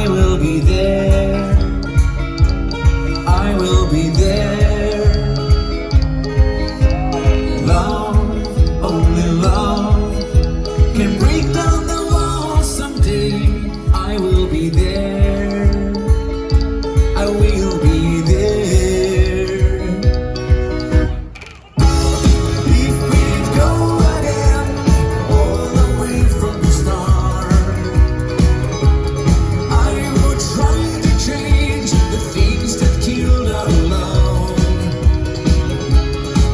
I will be there. I will be there. Love, only love can break down the walls someday. I will be there. I will be there. If we go again, all the way from the start, I will try to change the things that killed our love.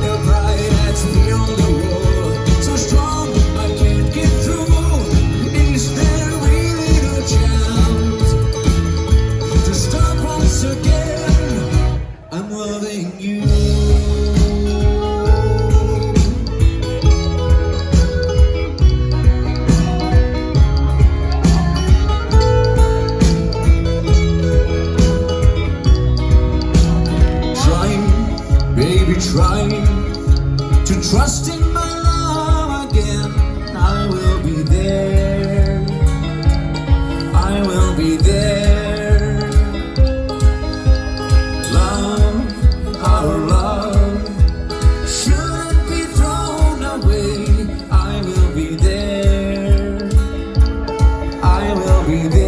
The pride has filled the world so strong I can't get through. Is there really no chance to start once again? I'm loving you. Baby, try to trust in my love again. I will be there. I will be there. Love, our love shouldn't be thrown away. I will be there. I will be there.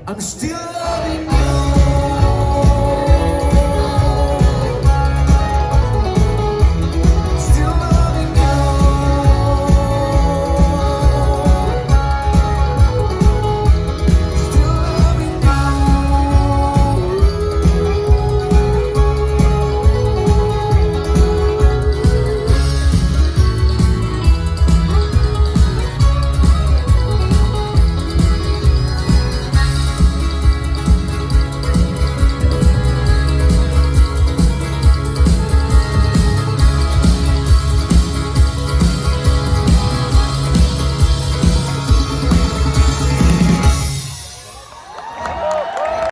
I'm still